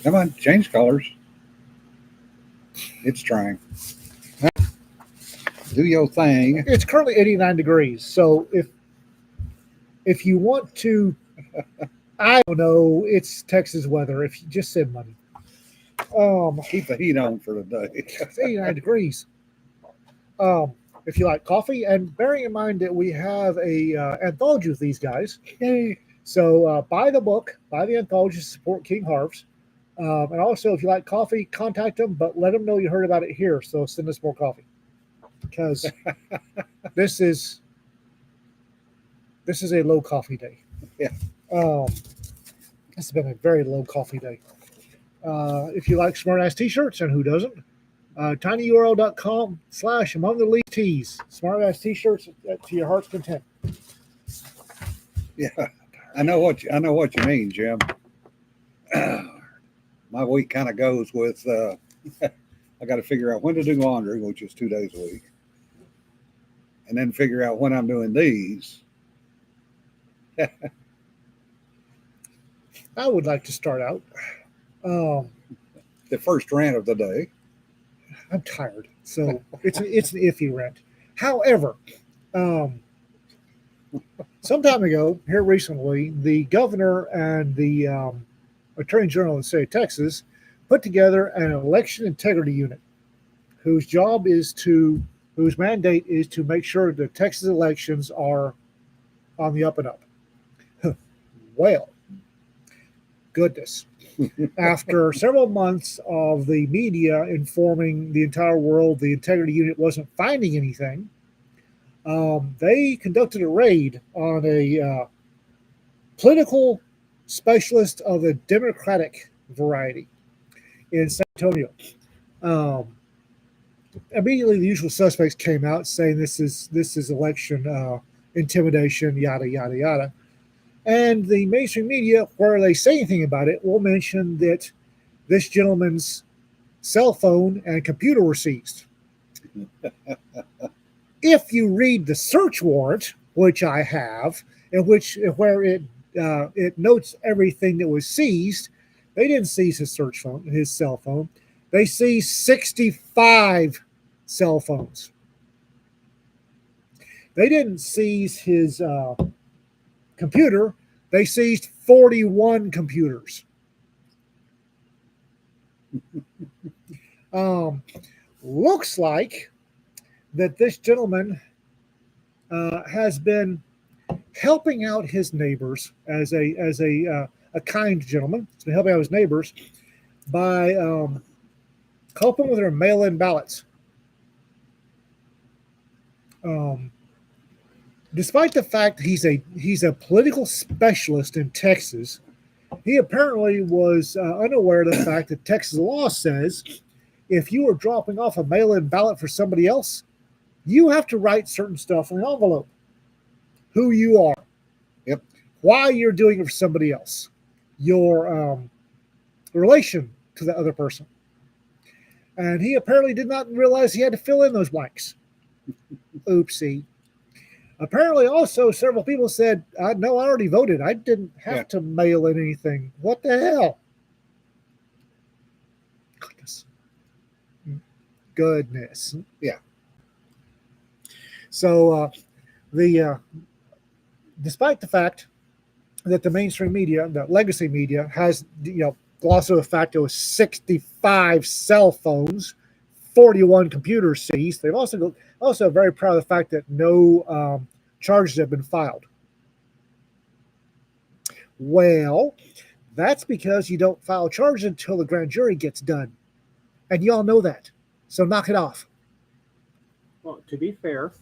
Come on, change colors. It's trying. Do your thing. It's currently 89 degrees. So if you want to, I don't know, it's Texas weather. If you just send money, Keep the heat on for the day. it's 89 degrees. Um, if you like coffee, and bearing in mind that we have a anthology with these guys, Yay. so buy the book, buy the anthology, support King Harv's. And also, if you like coffee, contact them, but let them know you heard about it here. So send us more coffee because this is this is a low coffee day. Yeah. Um, this has been a very low coffee day. If you like smartass t-shirts, and who doesn't, tinyurl.com/among the leaf tees. Smartass t-shirts to your heart's content. Yeah. I know what you mean, Jim. My week kind of goes with I got to figure out when to do laundry, which is 2 days a week, and then figure out when I'm doing these. I would like to start out. Um, The first rant of the day. I'm tired, so it's an iffy rent. However, um, some time ago, here recently, the governor and the attorney general of the state of Texas put together an election integrity unit, whose job is to, whose mandate is to make sure the Texas elections are on the up and up. Well, goodness. After several months of the media informing the entire world the integrity unit wasn't finding anything, they conducted a raid on a political specialist of the Democratic variety in San Antonio. Um, Immediately, the usual suspects came out saying this is election intimidation, yada yada yada. And the mainstream media, where they say anything about it, will mention that this gentleman's cell phone and computer were seized. If you read the search warrant, which I have, in which where it notes everything that was seized, they didn't seize his cell phone. They seized 65 cell phones. They didn't seize his computer. They seized 41 computers. Um, Looks like that this gentleman has been helping out his neighbors as a kind gentleman. He's been helping out his neighbors by helping with their mail-in ballots. Um, Despite the fact he's a political specialist in Texas, he apparently was unaware of the fact that Texas law says if you are dropping off a mail-in ballot for somebody else, you have to write certain stuff in the envelope. Who you are, Yep. why you're doing it for somebody else, your relation to the other person. And he apparently did not realize he had to fill in those blanks. Oopsie. Apparently, also, several people said, no, I already voted. I didn't have to mail in anything. What the hell? Goodness. Goodness. Yeah. So, despite the fact that the mainstream media, the legacy media, has glossed over the fact there was 65 cell phones, 41 computers seized. They've also very proud of the fact that no charges have been filed. Well, that's because you don't file charges until the grand jury gets done, and y'all know that. So knock it off. Well, to be fair,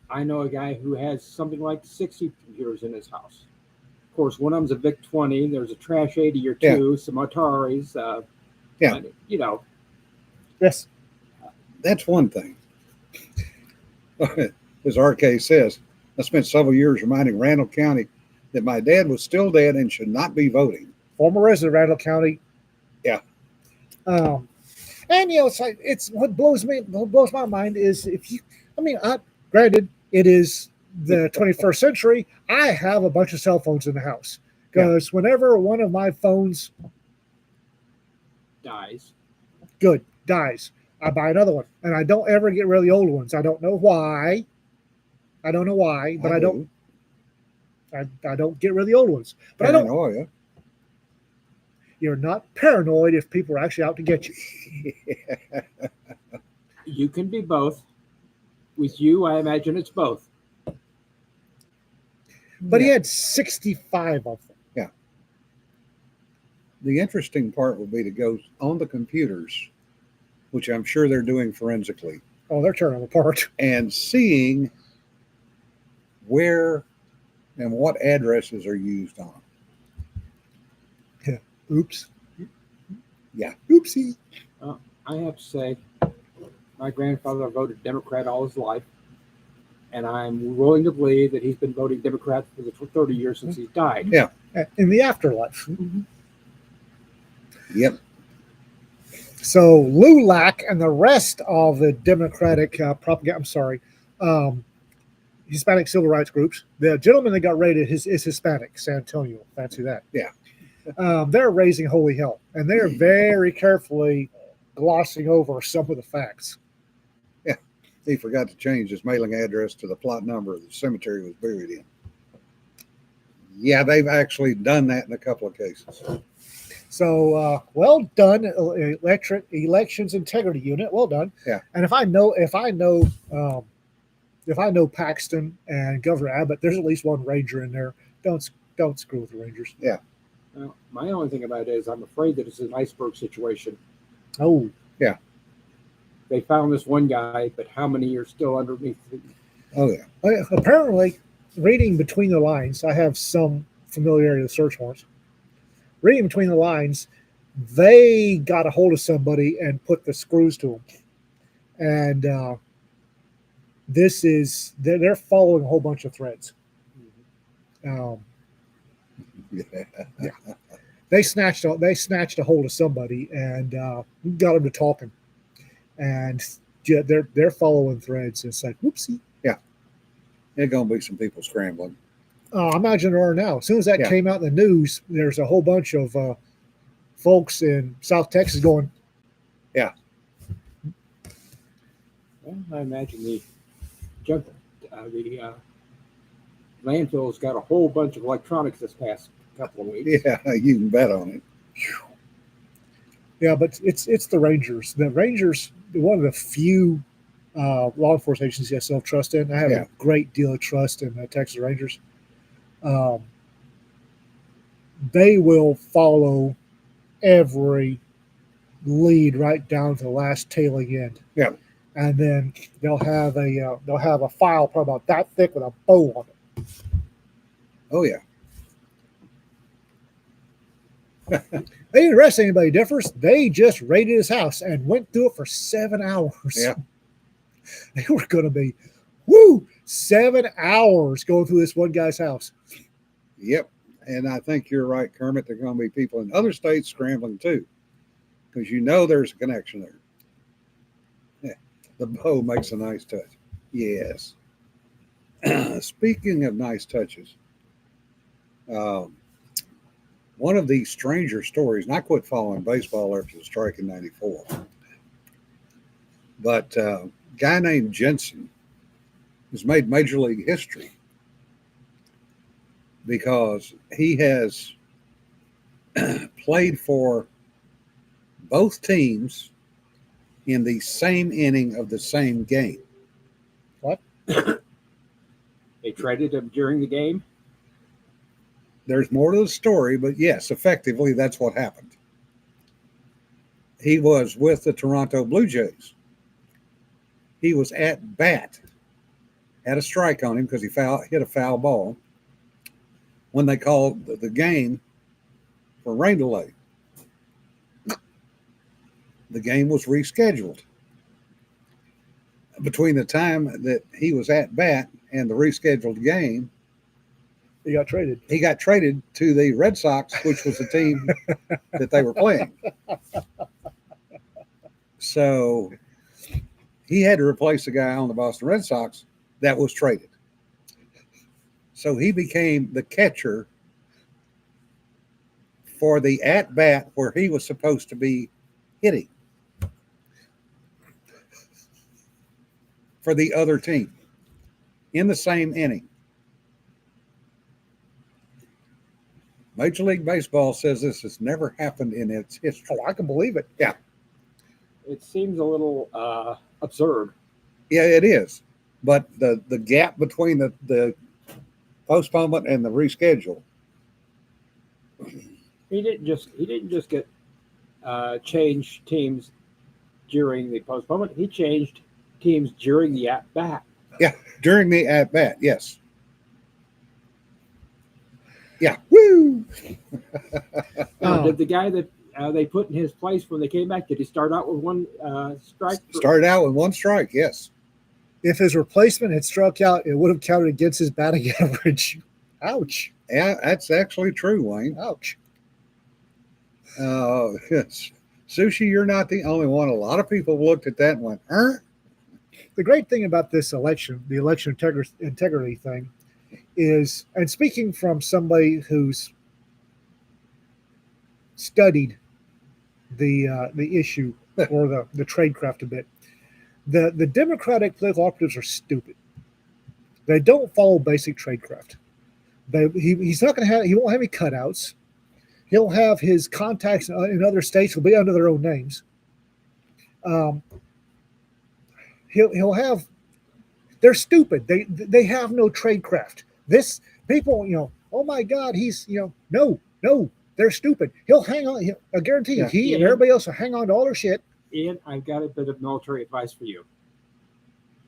I know a guy who has something like 60 computers in his house. Of course, one of them's a VIC 20. There's a Trash 80 or two, some Ataris. Yeah. Yes. That's one thing. As RK says, I spent several years reminding Randall County that my dad was still dead and should not be voting. Former resident of Randall County. Yeah. And it's what blows my mind is granted, it is the 21st century. I have a bunch of cell phones in the house because whenever one of my phones dies. Good, dies. I buy another one, and I don't ever get rid of the old ones. I don't know why. I don't know why, but I don't. I don't get rid of the old ones. But I don't. Paranoia. You're not paranoid if people are actually out to get you. You can be both. With you, I imagine it's both. But he Yeah. had 65 of them. The interesting part would be to go on the computers, which I'm sure they're doing forensically, Oh, they're tearing them apart. and seeing where and what addresses are used on. Oops. Yeah. Oopsie. I have to say, my grandfather voted Democrat all his life, and I'm willing to believe that he's been voting Democrat for the 30 years since he died. Yeah. In the afterlife. Yep. So LULAC and the rest of the Democratic propaganda, Hispanic civil rights groups, the gentleman that got raided is Hispanic, San Antonio. Fancy that. Yeah. They're raising holy hell, and they're very carefully glossing over some of the facts. He forgot to change his mailing address to the plot number the cemetery was buried in. Yeah, they've actually done that in a couple of cases. So well done, Elections Integrity Unit. Well done. Yeah. And if I know Paxton and Governor Abbott, there's at least one Ranger in there. Don't screw with the Rangers. Well, my only thing about it is I'm afraid that it's an iceberg situation. Oh, They found this one guy, but how many are still underneath? Oh, yeah. apparently, reading between the lines, I have some familiarity with search warrants. Reading between the lines, they got a hold of somebody and put the screws to them. And they're following a whole bunch of threads. Yeah. They snatched a hold of somebody and got them to talking, and they're following threads. It's like whoopsie. There's going to be some people scrambling. I imagine there are now. As soon as that Yeah. came out in the news, there's a whole bunch of folks in South Texas going, Well, I imagine the landfill's got a whole bunch of electronics this past couple of weeks. Yeah, you can bet on it. yeah, but it's the Rangers. The Rangers, one of the few law enforcement agencies I still have trust in. I have Yeah. a great deal of trust in the Texas Rangers. They will follow every lead right down to the last tailing end. Yeah. And then they'll have a file probably about that thick with a bow on it. Oh, yeah. They didn't arrest anybody different. They just raided his house and went through it for 7 hours. Yeah. They were going to be, 7 hours going through this one guy's house. Yep. And I think you're right, Kermit. There are going to be people in other states scrambling too, because there's a connection there. Yeah. The bow makes a nice touch. Yes. Speaking of nice touches, one of these stranger stories, and I quit following baseball after the strike in '94, but a guy named Jensen has made Major League history because he has played for both teams in the same inning of the same game. What? They traded him during the game. There's more to the story, but yes, effectively, that's what happened. He was with the Toronto Blue Jays. He was at bat, had a strike on him because he hit a foul ball when they called the game for rain delay. The game was rescheduled. Between the time that he was at bat and the rescheduled game, He got traded. he got traded to the Red Sox, which was the team that they were playing. So he had to replace the guy on the Boston Red Sox that was traded. So he became the catcher for the at-bat where he was supposed to be hitting for the other team in the same inning. Major League Baseball says this has never happened in its history. Oh, I can believe it. It seems a little absurd. Yeah, it is. But the gap between the postponement and the reschedule. He didn't just get change teams during the postponement. He changed teams during the at bat. During the at bat, yes. Yeah. Woo! Did the guy that they put in his place when they came back, did he start out with one strike? Started out with one strike, yes. If his replacement had struck out, it would have counted against his batting average. Ouch. Yeah, that's actually true, Wayne. Ouch. Yes. Sushi, you're not the only one. A lot of people looked at that and went, huh? The great thing about this election, the election integrity thing, is, and speaking from somebody who's studied the issue or the tradecraft a bit, the Democratic political operatives are stupid. They don't follow basic tradecraft. He's not going to have. He won't have any cutouts. He'll have his contacts in other states will be under their own names. He'll have. They're stupid. They have no tradecraft. This people, oh my God, he's no, they're stupid. He'll hang on. I guarantee you, he and everybody else will hang on to all their shit. Ian, I've got a bit of military advice for you.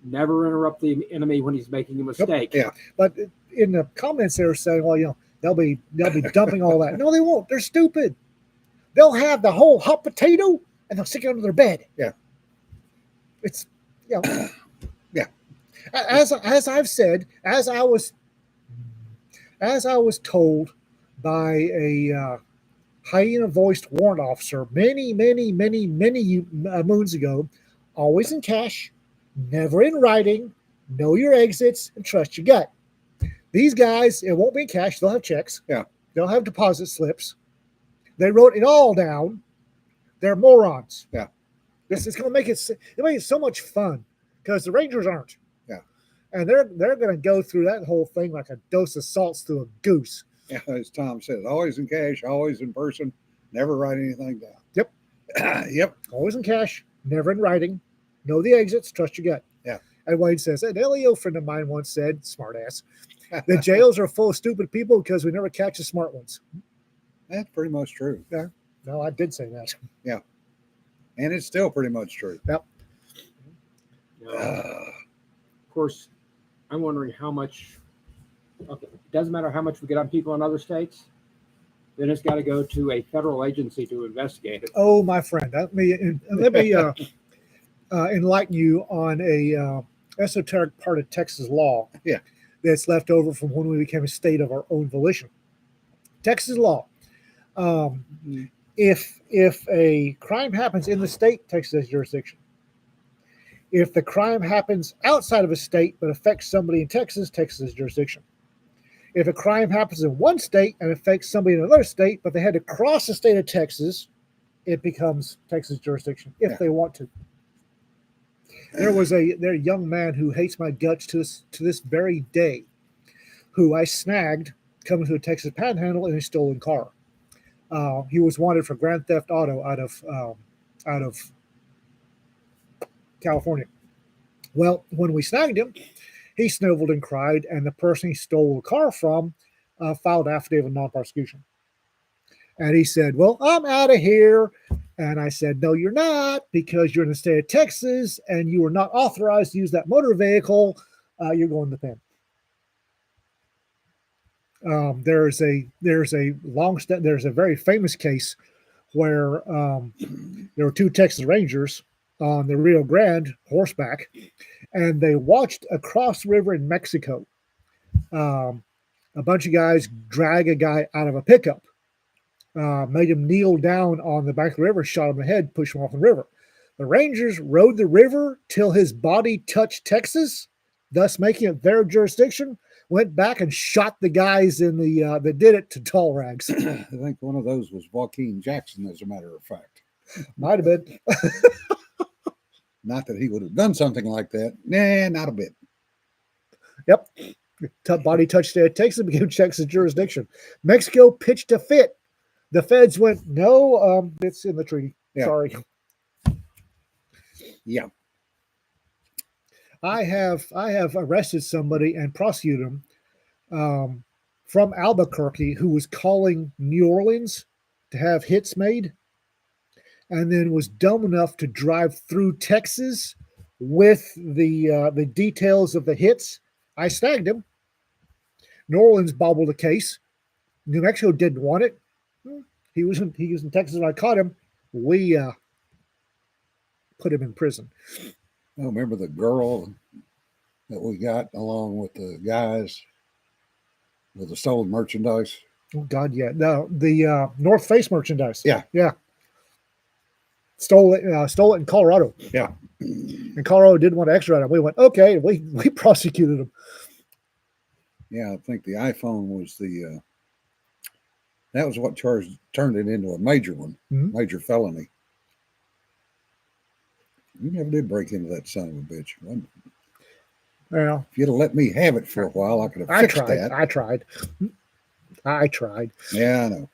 Never interrupt the enemy when he's making a mistake. Yeah. But in the comments, they were saying, well, they'll be dumping all that. No, they won't. They're stupid. They'll have the whole hot potato and they'll stick it under their bed. Yeah. It's Yeah. As I've said, as I was told by a hyena-voiced warrant officer many moons ago, always in cash, never in writing, know your exits, and trust your gut. These guys, it won't be in cash. They'll have checks. Yeah. They'll have deposit slips. They wrote it all down. They're morons. Yeah. This is going to make it so much fun because the Rangers aren't. Yeah. And they're going to go through that whole thing like a dose of salts through a goose. Yeah, as Tom says, always in cash, always in person, never write anything down. Yep. Yep. Always in cash, never in writing. Know the exits, trust your gut. Yeah. And Wayne says, an LEO friend of mine once said, smart ass, the jails are full of stupid people because we never catch the smart ones. That's pretty much true. Yeah. No, I did say that. And it's still pretty much true. Yep. Of course, I'm wondering how much. Okay, it doesn't matter how much we get on people in other states. Then it's got to go to a federal agency to investigate it. Oh, my friend, let me enlighten you on a esoteric part of Texas law. Yeah. That's left over from when we became a state of our own volition. Texas law. If a crime happens in the state, Texas has jurisdiction. If the crime happens outside of a state but affects somebody in Texas, Texas has jurisdiction. If a crime happens in one state and affects somebody in another state, but they had to cross the state of Texas, it becomes Texas jurisdiction if they want to. There's a young man who hates my guts to this very day, who I snagged coming to a Texas Panhandle in a stolen car. He was wanted for grand theft auto out of California. Well, when we snagged him, he sniveled and cried, and the person he stole the car from filed affidavit of non-prosecution. And he said, well, I'm out of here. And I said, no, you're not, because you're in the state of Texas and you are not authorized to use that motor vehicle. You're going to the pen. There's a very famous case where there were two Texas Rangers on the Rio Grande horseback, and they watched across the river in Mexico a bunch of guys drag a guy out of a pickup, made him kneel down on the bank of the river, shot him in the head, pushed him off the river. The Rangers rode the river till his body touched Texas, thus making it their jurisdiction, went back and shot the guys in the that did it to tall rags. I think one of those was Joaquin Jackson, as a matter of fact. Might have been. Not that he would have done something like that. Nah, not a bit. Yep. Body touched Texas, became Texas jurisdiction. Mexico pitched a fit. The feds went, no, it's in the treaty. Yeah. Sorry. Yeah. I have arrested somebody and prosecuted him from Albuquerque who was calling New Orleans to have hits made, and then was dumb enough to drive through Texas with the details of the hits. I snagged him. New Orleans bobbled a case. New Mexico didn't want it. He was in Texas when I caught him. We put him in prison. I remember the girl that we got along with the guys with the stolen merchandise. Oh God, yeah. No, the North Face merchandise. Yeah. Yeah. Stole it in Colorado. Yeah. And Colorado didn't want to extradite him. We went, okay, we prosecuted him. Yeah, I think the iPhone was that was what turned it into a major one, major felony. You never did break into that son of a bitch. Well, If you'd have let me have it for a while, I could have fixed that. I tried. Yeah, I know.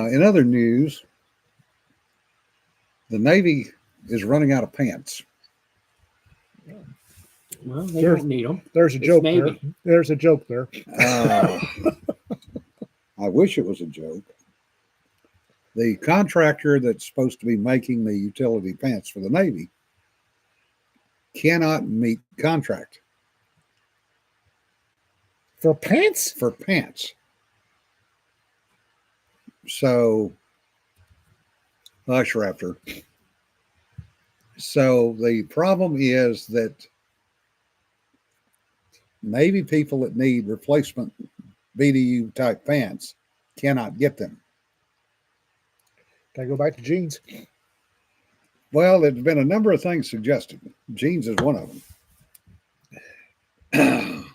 In other news, the Navy is running out of pants. Well, they There's- don't need them. There's a It's joke Navy. there. There's a joke there. I wish it was a joke. The contractor that's supposed to be making the utility pants for the Navy cannot meet contract For pants? for pants. So, hush, Raptor. So the problem is that Navy people that need replacement BDU type pants cannot get them. Gotta go back to jeans. Well, there's been a number of things suggested. Jeans is one of them.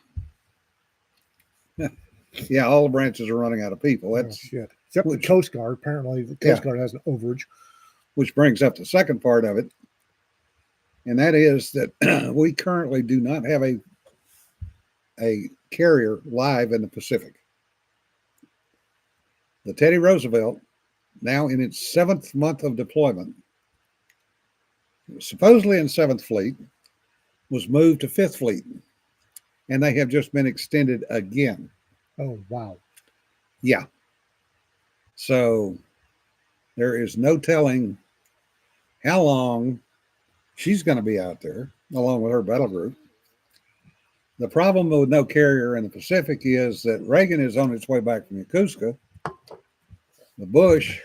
Yeah, all the branches are running out of people. Oh, That's shit. Except the which- Coast Guard. Apparently, the Coast Guard has an overage. which brings up the second part of it, and that is that we currently do not have a carrier live in the Pacific. The Teddy Roosevelt, now in its 7th month of deployment, supposedly in 7th Fleet, was moved to 5th Fleet, and they have just been extended again. Oh, wow. Yeah. So there is no telling how long she's going to be out there along with her battle group. The problem with no carrier in the Pacific is that Reagan is on its way back from Yokosuka. The Bush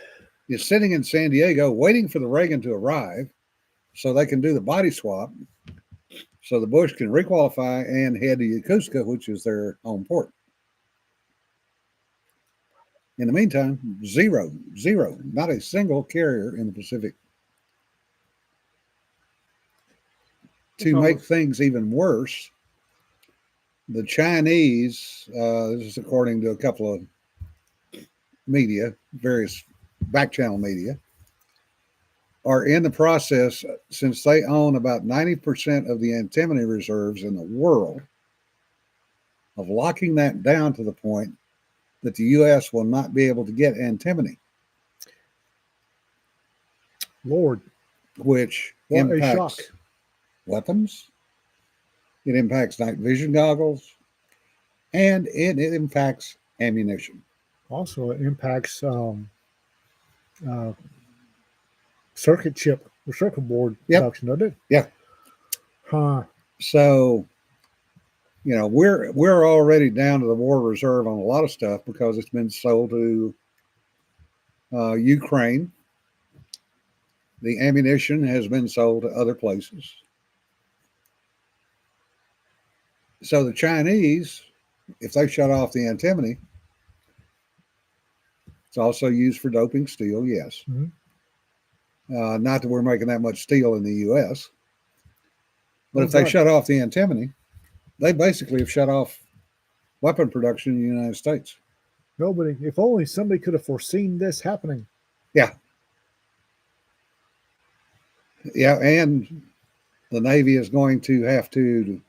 is sitting in San Diego waiting for the Reagan to arrive so they can do the body swap so the Bush can requalify and head to Yokosuka, which is their home port. In the meantime, zero, not a single carrier in the Pacific. To make things even worse, the Chinese, this is according to a couple of media, various back channel media, are in the process, since they own about 90% of the antimony reserves in the world, of locking that down to the point that the U.S. will not be able to get antimony, Lord, which what a impacts shock. weapons, it impacts night vision goggles, and it impacts ammunition. Also, it impacts circuit chip or circuit board Yep. production, doesn't it? Yeah. Huh. So, you know, we're already down to the war reserve on a lot of stuff because it's been sold to Ukraine. The ammunition has been sold to other places. So the Chinese, if they shut off the antimony, it's also used for doping steel, yes. Mhm. Not that we're making that much steel in the U.S., but Oh, if they God. shut off the antimony, they basically have shut off weapon production in the United States. Nobody, if only somebody could have foreseen this happening. Yeah. Yeah, and the Navy is going to have to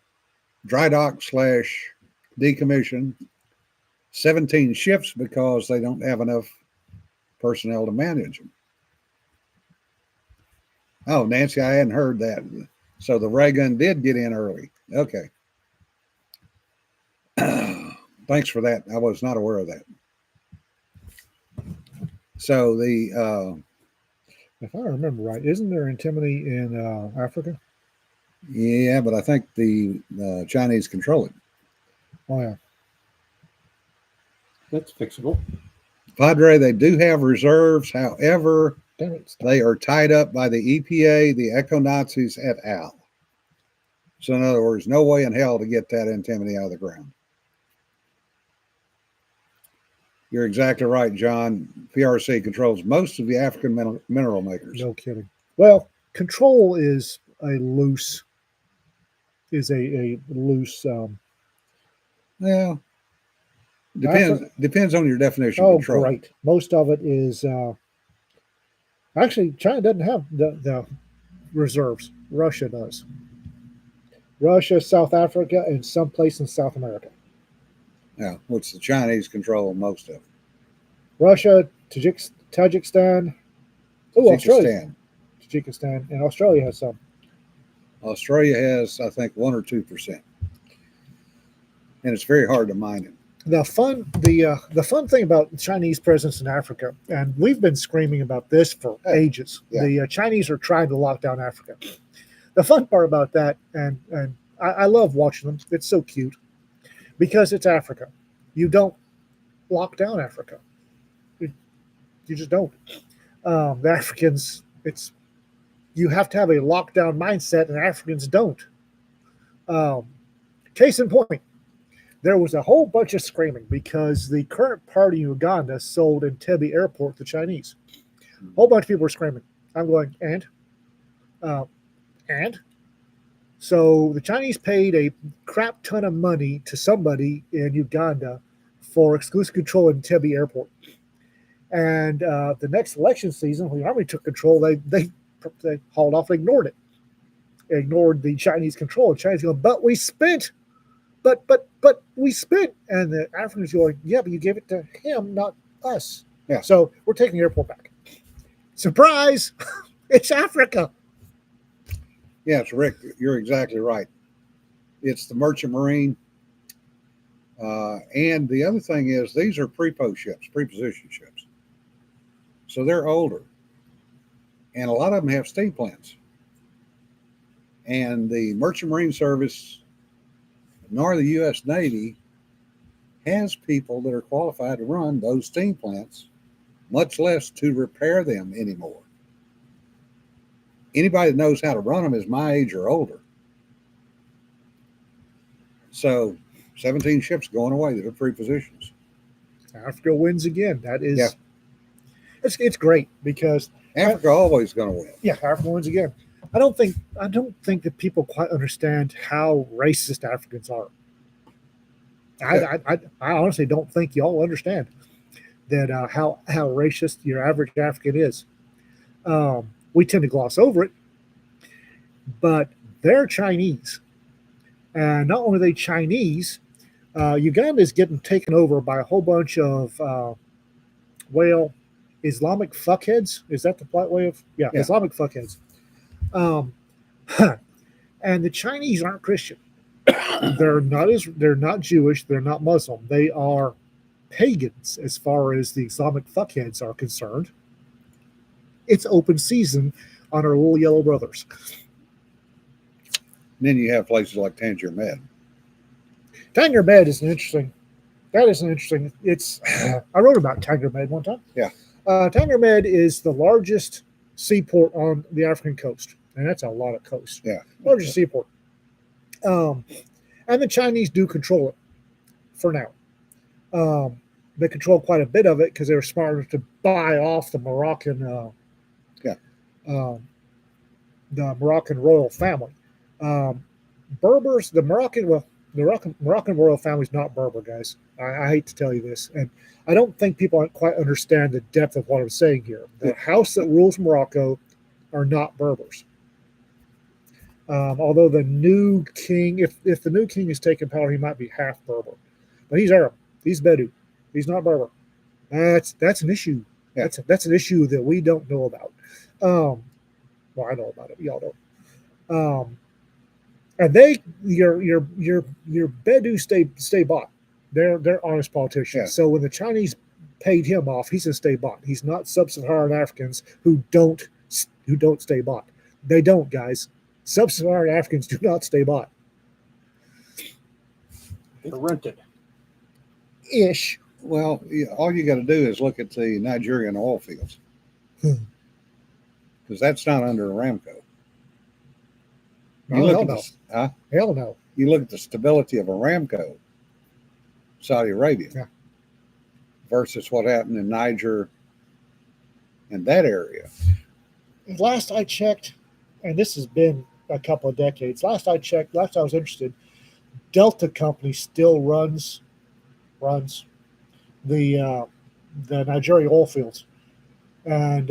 dry dock / decommission 17 ships because they don't have enough personnel to manage them. Oh, Nancy, I hadn't heard that. So the ray gun did get in early. Okay. Thanks for that. I was not aware of that. So If I remember right, isn't there antimony in Africa? yeah, but I think the Chinese control it. Oh yeah. That's fixable. Padre, they do have reserves. However, Damn it. they are tied up by the EPA, the eco-Nazis, et al. So in other words, no way in hell to get that antimony out of the ground. You're exactly right, John. PRC controls most of the African mineral makers. No kidding. Well, control is a loose Well, depends on your definition of oh control. great. Most of it is actually China doesn't have the reserves. Russia does. Russia, South Africa, and some place in South America. Yeah, which the Chinese control most of. Russia, Tajikistan. Oh, Australia. Tajikistan. Tajikistan, and Australia has some. Australia has, I think, 1 or 2%, and it's very hard to mine it. The fun thing about the Chinese presence in Africa, and we've been screaming about this for ages. Yeah. The Chinese are trying to lock down Africa. The fun part about that, and I love watching them. It's so cute because it's Africa. You don't lock down Africa. You just don't. The Africans, you have to have a lockdown mindset, and Africans don't. Case in point, there was a whole bunch of screaming because the current party in Uganda sold Entebbe Airport to Chinese. A whole bunch of people were screaming. I'm going, and? So the Chinese paid a crap ton of money to somebody in Uganda for exclusive control of Entebbe Airport. And the next election season, when the army took control, they hauled off and ignored it. Ignored the Chinese control. The Chinese going, but we spent. But we spent. And the Africans going, yeah, but you gave it to him, not us. Yeah. So we're taking the airport back. Surprise! It's Africa. Yes, Rick, you're exactly right. It's the Merchant Marine. And the other thing is these are preposition ships. So they're older. And a lot of them have steam plants. And the Merchant Marine Service, nor the U.S. Navy, has people that are qualified to run those steam plants, much less to repair them anymore. Anybody that knows how to run them is my age or older. So 17 ships going away that are prepositions. Africa wins again. That is, it's great because Africa always going to win. Yeah, Africa wins again. I don't think that people quite understand how racist Africans are. I honestly don't think y'all understand that how racist your average African is. We tend to gloss over it, but they're Chinese, and not only are they Chinese, Uganda is getting taken over by a whole bunch of Islamic fuckheads. Is that the polite way of Islamic fuckheads? And the Chinese aren't Christian. They're not Jewish. They're not Muslim. They are pagans as far as the Islamic fuckheads are concerned. It's open season on our little yellow brothers. And then you have places like Tangier Med. Tangier Med is interesting. It's I wrote about Tangier Med one time. Yeah. Tangier Med is the largest seaport on the African coast, and that's a lot of coast. Yeah. Largest seaport. And the Chinese do control it for now. They control quite a bit of it because they were smart enough to buy off the Moroccan the Moroccan royal family. Berbers, the Moroccan royal family is not Berber, guys. I hate to tell you this, and I don't think people quite understand the depth of what I'm saying here. The house that rules Morocco are not Berbers. Although the new king, if the new king is taking power, he might be half Berber, but he's Arab. He's Bedou. He's not Berber. That's an issue. Yeah. That's an issue that we don't know about. Well, I know about it. Y'all don't. And your Bedou stay bought. They're honest politicians. Yeah. So when the Chinese paid him off, he's a stay bought. He's not sub-Saharan Africans who don't stay bought. They don't, guys. Sub-Saharan Africans do not stay bought. They're rented. Ish. Well, all you got to do is look at the Nigerian oil fields, because that's not under Aramco. Oh, hell no. Huh? Hell no. You look at the stability of Aramco, Saudi Arabia, Yeah. versus what happened in Niger and that area. Last I checked, and this has been a couple of decades. Last I checked, last I was interested, Delta Company still runs the Nigeria oil fields, and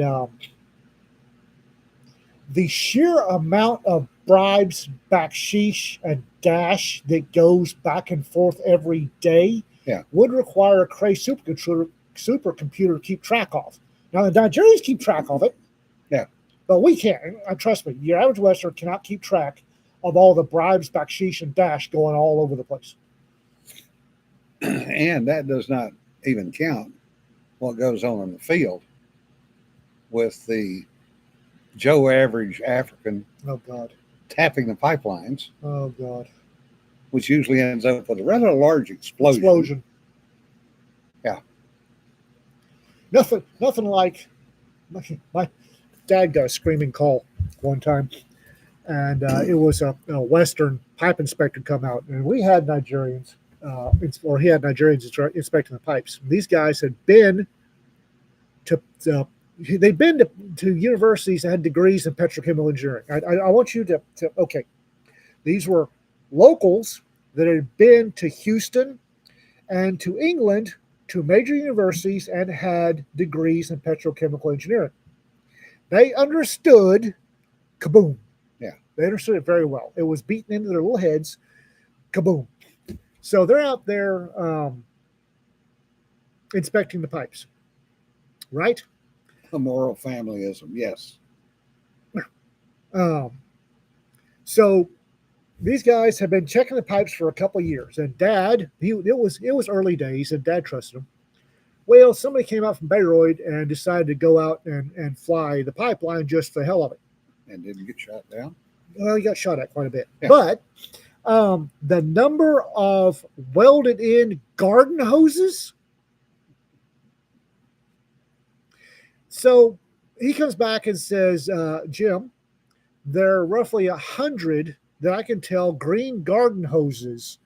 the sheer amount of bribes, baksheesh, and dash that goes back and forth every day would require a crazy supercomputer to keep track of. Now the Nigerians keep track of it, but we can't. Trust me, your average Westerner cannot keep track of all the bribes, baksheesh, and dash going all over the place. And that does not even count what goes on in the field with the Joe average African Oh God. tapping the pipelines, Oh God. which usually ends up with a rather large explosion. Yeah. Nothing like my dad got a screaming call one time, and it was a Western pipe inspector come out, and we had Nigerians, or he had Nigerians inspecting the pipes. These guys had been to universities that had degrees in petrochemical engineering. I want you to okay, these were locals that had been to Houston and to England, to major universities, and had degrees in petrochemical engineering. They understood kaboom. Yeah. They understood it very well. It was beaten into their little heads, kaboom. So they're out there inspecting the pipes, right? A moral familyism, yes. So these guys have been checking the pipes for a couple of years, and Dad, it was early days, and Dad trusted him. Well, somebody came out from Bayreuth and decided to go out and fly the pipeline just for the hell of it. And didn't get shot down. Well, he got shot at quite a bit, Yeah. but the number of welded-in garden hoses. So he comes back and says, Jim, there are roughly 100 that I can tell green garden hoses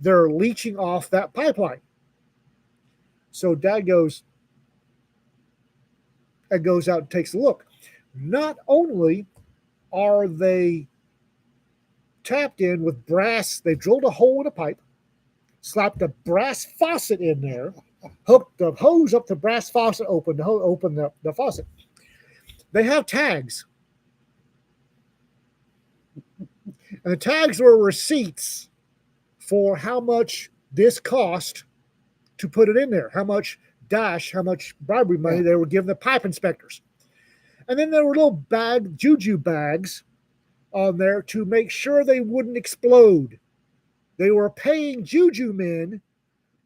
that are leaching off that pipeline. So Dad goes out and takes a look. Not only are they tapped in with brass, they drilled a hole in a pipe, slapped a brass faucet in there, hooked the hose up the brass faucet, open the faucet. They have tags. And the tags were receipts for how much this cost to put it in there, how much bribery money they were giving the pipe inspectors. And then there were little juju bags on there to make sure they wouldn't explode. They were paying juju men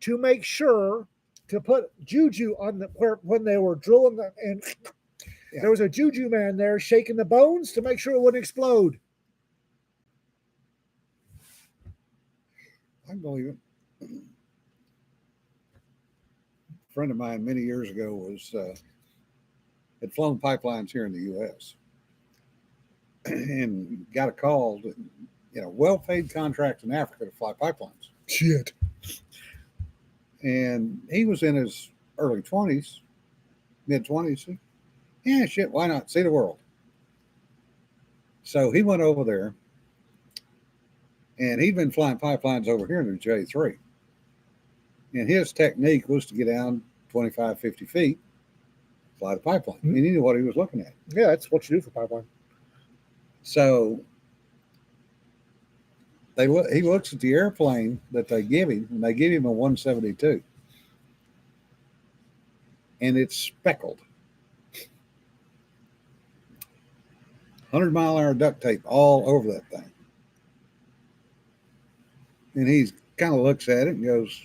to make sure to put juju on when they were drilling and there was a juju man there shaking the bones to make sure it wouldn't explode. I believe it. A friend of mine many years ago had flown pipelines here in the U.S. and got a call to, well-paid contracts in Africa to fly pipelines. Shit. And he was in his early 20s, mid-20s. Yeah, shit, why not? See the world. So he went over there, and he'd been flying pipelines over here in the J3. And his technique was to get down 25, 50 feet, fly the pipeline. Mm-hmm. And he knew what he was looking at. Yeah, that's what you do for pipeline. So He looks at the airplane that they give him, and they give him a 172, and it's speckled. 100-mile-an-hour duct tape all over that thing. And he kind of looks at it and goes,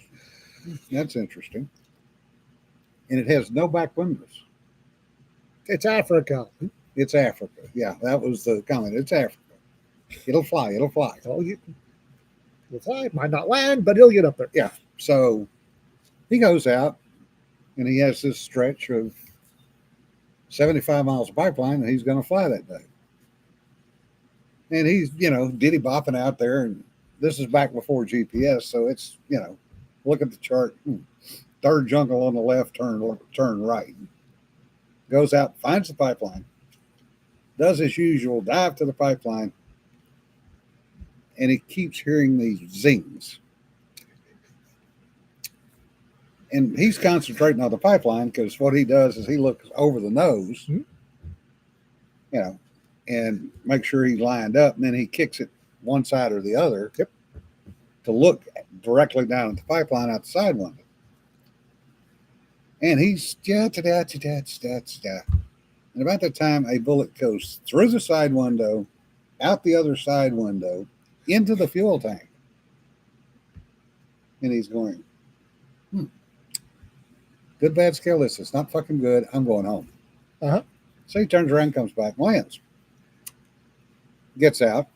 that's interesting. And it has no back windows. It's Africa. It's Africa. Yeah, that was the comment. It's Africa. It'll fly. It'll fly. Oh, will fly, might not land, but he'll get up there. Yeah. So he goes out and he has this stretch of 75 miles of pipeline that he's going to fly that day. And he's, diddy bopping out there. And this is back before GPS. So it's, look at the chart. Third jungle on the left, turn right. Goes out, finds the pipeline, does his usual dive to the pipeline, and he keeps hearing these zings. And he's concentrating on the pipeline because what he does is he looks over the nose, and make sure he's lined up, and then he kicks it one side or the other to look directly down at the pipeline out the side window. And he's and about that time a bullet goes through the side window, out the other side window, into the fuel tank. And he's going, good, bad, scale this. It's not fucking good. I'm going home. So he turns around, comes back, and lands. Gets out.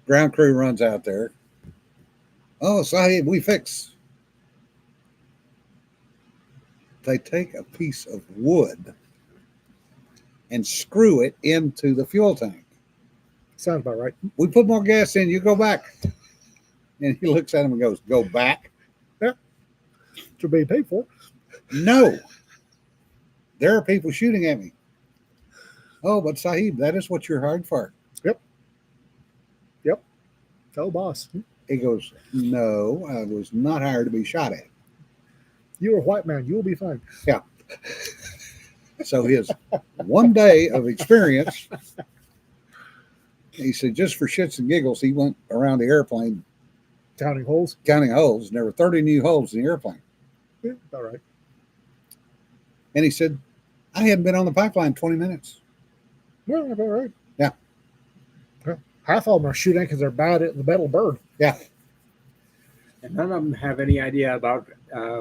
Ground crew runs out there. Oh, Sahib, we fix. They take a piece of wood and screw it into the fuel tank. Sounds about right. We put more gas in, you go back. And he looks at him and goes, go back? Yeah. To be paid for. No. There are people shooting at me. Oh, but Sahib, that is what you're hired for. Yep. Oh, boss. He goes, no, I was not hired to be shot at. You're a white man. You'll be fine. Yeah. So his one day of experience, he said, just for shits and giggles, he went around the airplane Counting holes. counting holes, and there were 30 new holes in the airplane. Yeah, all right. And he said, I hadn't been on the pipeline 20 minutes. Well, about right. Yeah. Well, half of them are shooting because they're bad at the metal bird. Yeah. And none of them have any idea about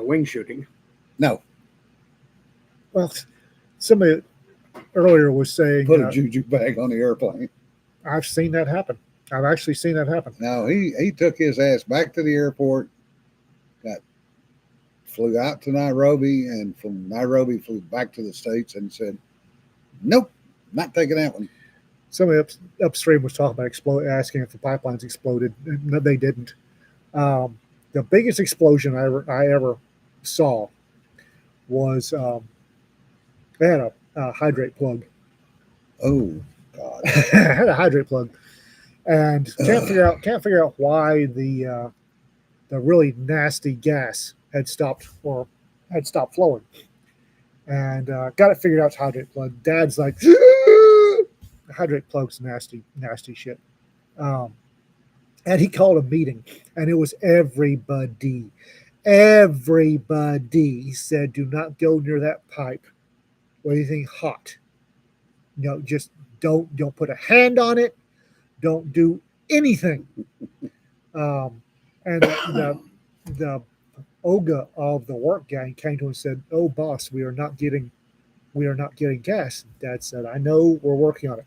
wing shooting. No. Well, somebody earlier was saying, Put a juju bag on the airplane. I've seen that happen. I've actually seen that happen. No, he took his ass back to the airport, flew out to Nairobi, and from Nairobi flew back to the States and said, nope, not taking that one. Somebody upstream was talking about asking if the pipelines exploded. No, they didn't. The biggest explosion I ever saw was they had a hydrate plug. Oh, God. Had a hydrate plug, and can't figure out why the really nasty gas had stopped flowing, and got it figured out. It's hydrate plug. Dad's like, the hydrate plug's nasty shit. And he called a meeting, and it was everybody. He said, do not go near that pipe or anything hot. Just don't put a hand on it. Don't do anything. And the Oga of the work gang came to him and said, oh, boss, we are not getting gas. Dad said, I know, we're working on it.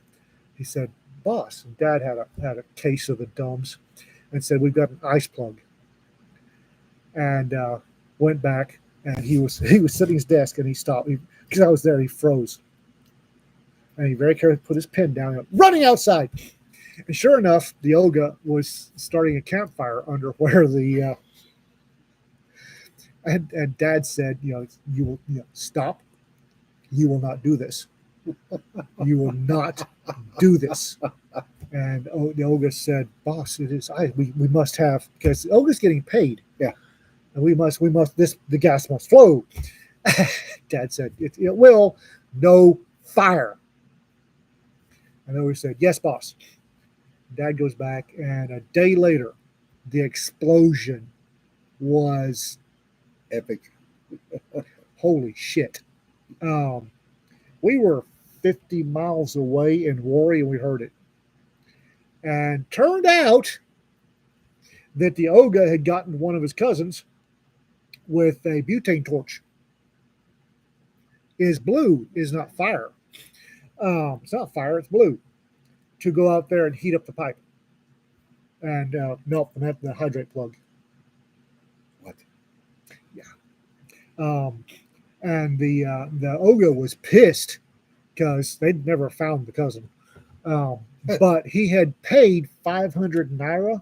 He said, boss, and Dad had a case of the dumbs and said, we've got an ice plug. And went back, and he was sitting at his desk, and he stopped. Because I was there, he froze. And he very carefully put his pen down and went, running outside. And sure enough, the Oga was starting a campfire under where the and Dad said, you will stop. You will not do this. You will not do this. And the Oga said, boss, it is we must have, because the Oga's getting paid. Yeah. And the gas must flow. Dad said, it will, no fire. And the Oga said, yes, boss. Dad goes back, and a day later, the explosion was Epic. holy shit. Um, we were 50 miles away in Warri, and we heard it. And turned out that the Oga had gotten one of his cousins with a butane torch. Is blue, is not fire. It's not fire, it's blue. To go out there and heat up the pipe and melt the hydrate plug. What? And the Oga was pissed because they'd never found the cousin. But he had paid 500 naira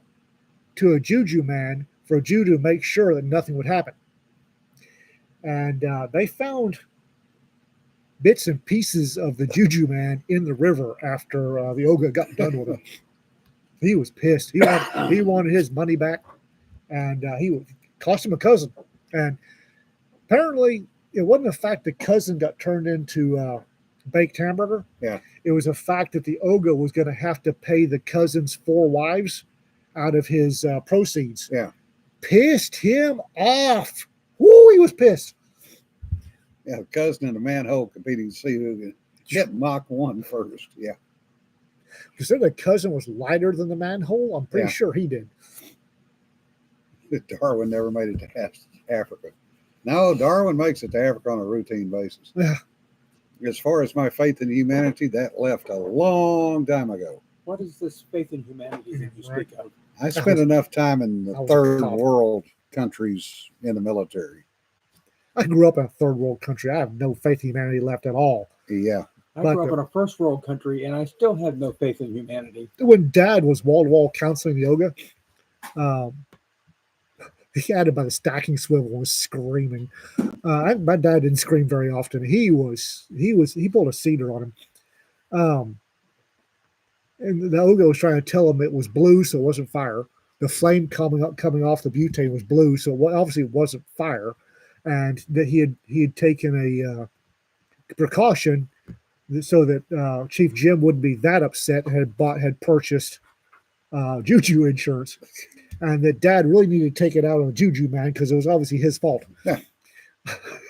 to a juju man for a juju to make sure that nothing would happen. And they found bits and pieces of the juju man in the river after the Oga got done with him. He was pissed. He wanted his money back, and he cost him a cousin. And apparently, it wasn't the fact the cousin got turned into baked hamburger. Yeah. It was a fact that the Oga was going to have to pay the cousin's 4 wives out of his proceeds. Yeah. Pissed him off. Woo, he was pissed. Yeah, cousin in a manhole competing to see who can get Mach 1 first. Yeah. You said the cousin was lighter than the manhole? I'm pretty Yeah. sure he did. Darwin never made it to Africa. No, Darwin makes it to Africa on a routine basis. Yeah. As far as my faith in humanity, that left a long time ago. What is this faith in humanity that you speak of? I spent enough time in I the was third caught. world countries in the military. I grew up in a third world country. I have no faith in humanity left at all. Yeah. I But grew up in a first world country, and I still have no faith in humanity. When Dad was wall to wall counseling yoga, he had him by the stacking swivel and was screaming. My dad didn't scream very often. He pulled a cedar on him. And the Oga was trying to tell him it was blue, so it wasn't fire. The flame coming off the butane was blue, so obviously it wasn't fire. And that he had taken a precaution so that Chief Jim wouldn't be that upset and had purchased juju insurance, and that Dad really needed to take it out on the juju man because it was obviously his fault. Yeah.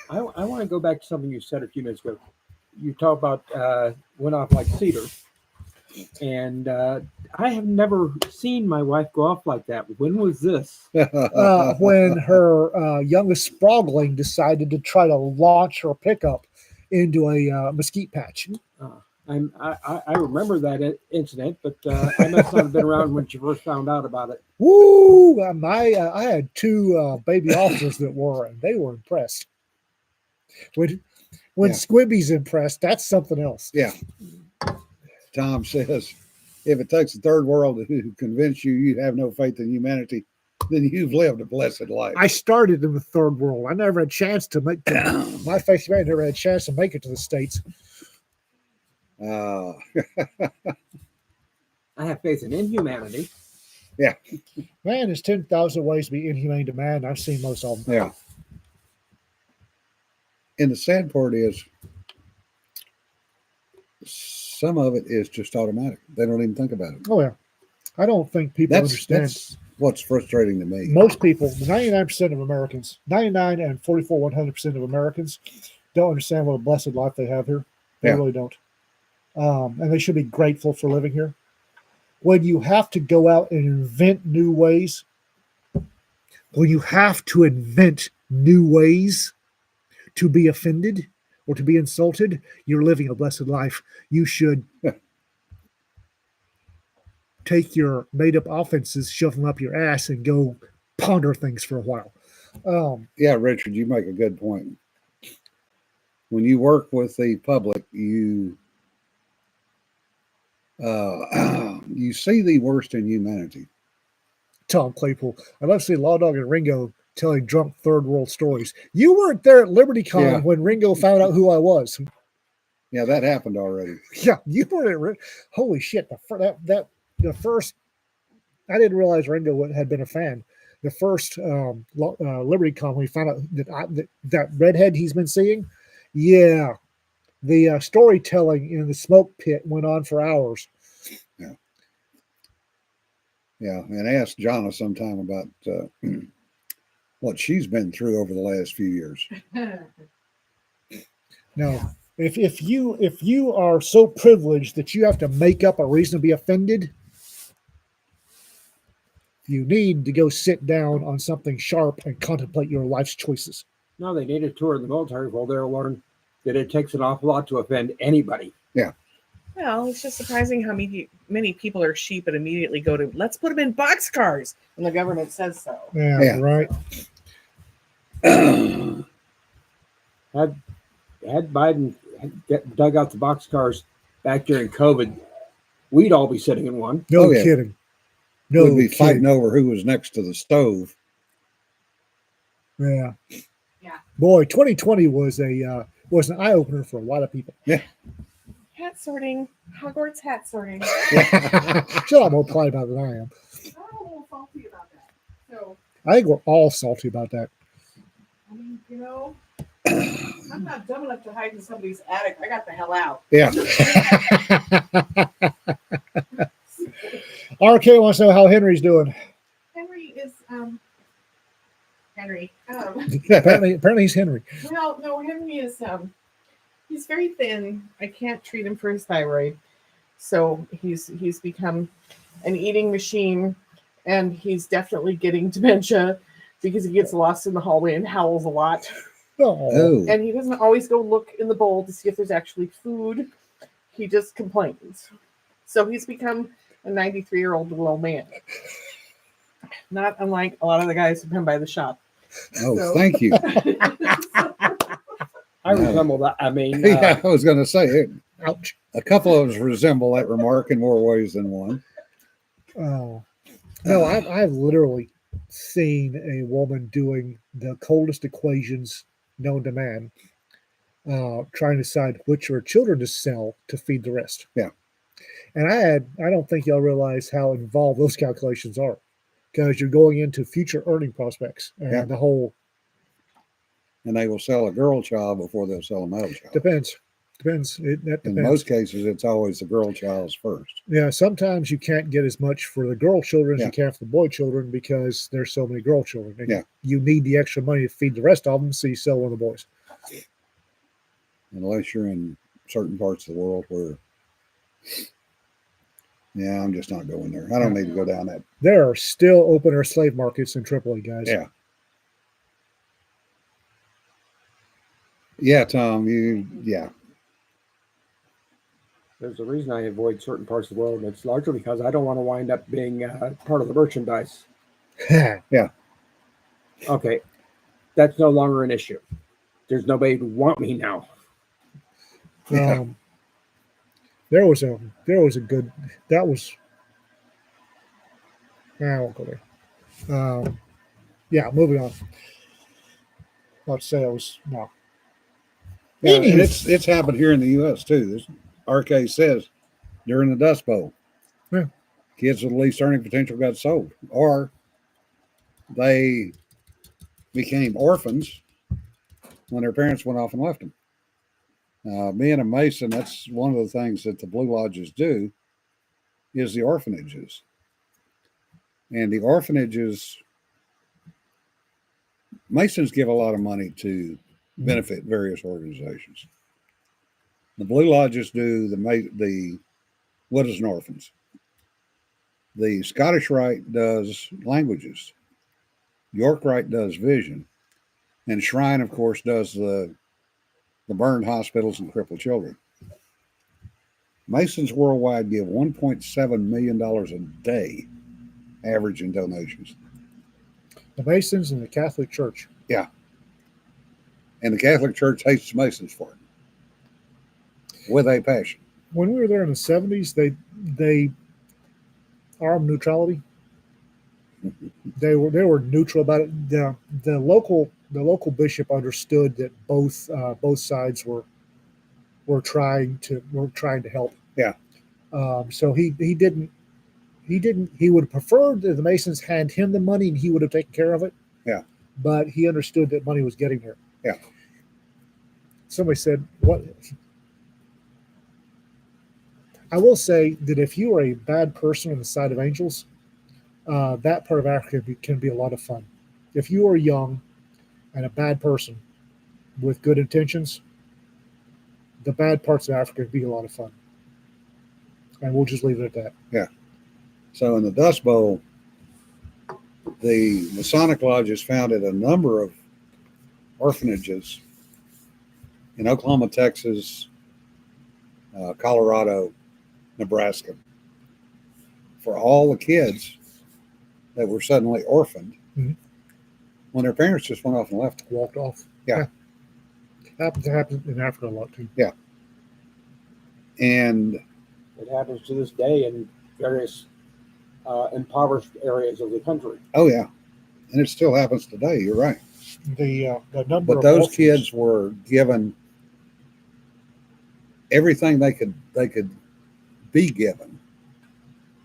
I want to go back to something you said a few minutes ago. You talk about went off like cedar, and I have never seen my wife go off like that. When was this? When her youngest sprogling decided to try to launch her pickup into a mesquite patch. I remember that incident, but I must not have been around when she first found out about it. Woo! I had 2 baby officers that were, and they were impressed. When Yeah. Squibby's impressed, that's something else. Yeah. Tom says, if it takes the third world to convince you you have no faith in humanity, then you've lived a blessed life. I started in the third world. I never had a chance to make my faith man never had a chance to make it to the States. Uh, I have faith in inhumanity. Man, there's 10,000 ways to be inhumane to man. I've seen most of them. yeah. And the sad part is, some of it is just automatic. They don't even think about it. Oh yeah, I don't think people understand. That's what's frustrating to me. Most people, 99% of Americans, 99 and 44, 100% of Americans don't understand what a blessed life they have here. They Yeah. really don't. And they should be grateful for living here. When you have to go out and invent new ways, to be offended or to be insulted, you're living a blessed life. You should take your made-up offenses, shove them up your ass, and go ponder things for a while. Yeah, Richard, you make a good point. When you work with the public, you you see the worst in humanity. Tom Claypool. I love to see Law Dog and Ringo telling drunk third world stories. You weren't there at LibertyCon Yeah. when Ringo found out who I was. Yeah, that happened already. Yeah, you weren't at. Holy shit! The first. I didn't realize Ringo had been a fan. The first LibertyCon, when we found out that redhead he's been seeing. Yeah, the storytelling in the smoke pit went on for hours. Yeah. Yeah, and ask Jonna sometime about what she's been through over the last few years. Now, if you are so privileged that you have to make up a reason to be offended, you need to go sit down on something sharp and contemplate your life's choices. No, they need a tour of the military. Well, they'll learn that it takes an awful lot to offend anybody. Well, it's just surprising how many people are sheep and immediately go to let's put them in boxcars when the government says so. Yeah, Yeah. right. Had Biden dug out the boxcars back during COVID, we'd all be sitting in one. No Oh, yeah. kidding. No We'd be kidding. fighting over who was next to the stove. Yeah. Yeah. Boy, 2020 was an eye opener for a lot of people. Hat sorting, Hogwarts hat sorting. She's a lot more polite about it than I am. I'm a little salty about that. So, I think we're all salty about that. I mean, I'm not dumb enough to hide in somebody's attic. I got the hell out. Yeah. RK wants to know how Henry's doing. Henry is Henry. Apparently he's Henry. Well, no, Henry is he's very thin. I can't treat him for his thyroid. So he's become an eating machine, and he's definitely getting dementia because he gets lost in the hallway and howls a lot. Oh, Oh, And he doesn't always go look in the bowl to see if there's actually food. He just complains. So he's become a 93-year-old little old man. Not unlike a lot of the guys who come by the shop. oh, So- thank you. I resemble that. I mean, Yeah, I was going to say it. ouch. A couple of us resemble that remark in more ways than one. Oh. No, I've literally seen a woman doing the coldest equations known to man, trying to decide which of her children to sell to feed the rest. Yeah. And I don't think y'all realize how involved those calculations are, because you're going into future earning prospects and Yeah. the whole And they will sell a girl child before they'll sell a male child. depends. That In depends. most cases, it's always the girl child's first. Yeah, sometimes you can't get as much for the girl children as Yeah. you can for the boy children because there's so many girl children. And Yeah. you need the extra money to feed the rest of them, so you sell one of the boys. Unless you're in certain parts of the world where, yeah, I'm just not going there. I don't need to go down that. There are still open air slave markets in Tripoli, guys. Yeah. Yeah, Tom, yeah. there's a reason I avoid certain parts of the world, and it's largely because I don't want to wind up being part of the merchandise. Okay, that's no longer an issue. There's nobody to want me now. Yeah. There was a good that was. I won't go there. Yeah, moving on. Let's say it was no. Yeah, and Anywho. it's happened here in the U.S. too. This RK says during the Dust Bowl, Yeah. kids with the least earning potential got sold, or they became orphans when their parents went off and left them. Being a Mason, that's one of the things that the Blue Lodges do is the orphanages. And the orphanages, Masons give a lot of money to benefit various organizations. The Blue Lodges do the Widows and Orphans. The Scottish Rite does languages. York Rite does vision. And Shrine, of course, does the burned hospitals and crippled children. Masons worldwide give $1.7 million a day average in donations. The Masons and the Catholic Church. And the Catholic Church hates Masons for it with a passion. When we were there in the 70s, they armed neutrality. They were neutral about it. The local bishop understood that both sides were trying to help. Yeah. So he would have preferred that the Masons hand him the money and he would have taken care of it. Yeah. But he understood that money was getting there. Yeah. Somebody said, "What?" I will say that if you are a bad person on the side of angels, that part of Africa can be a lot of fun. If you are young and a bad person with good intentions, the bad parts of Africa can be a lot of fun. And we'll just leave it at that. So in the Dust Bowl, the Masonic Lodges founded a number of orphanages in Oklahoma, Texas, Colorado, Nebraska, for all the kids that were suddenly orphaned Mhm. when their parents just went off and left them. Walked off. Yeah. Happens in Africa a lot too. And It happens to this day in various impoverished areas of the country. oh yeah, and it still happens today. You're right. The number But of those orphans- kids were given everything they could be given,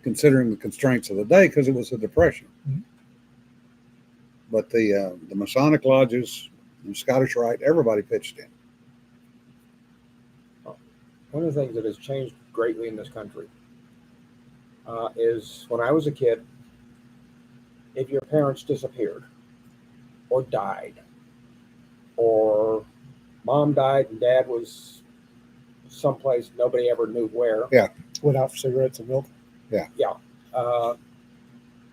considering the constraints of the day, because it was a depression. Mhm. But the Masonic lodges and Scottish Rite, everybody pitched in. One of the things that has changed greatly in this country is when I was a kid, if your parents disappeared or died, or mom died and dad was someplace nobody ever knew where, went out for cigarettes and milk.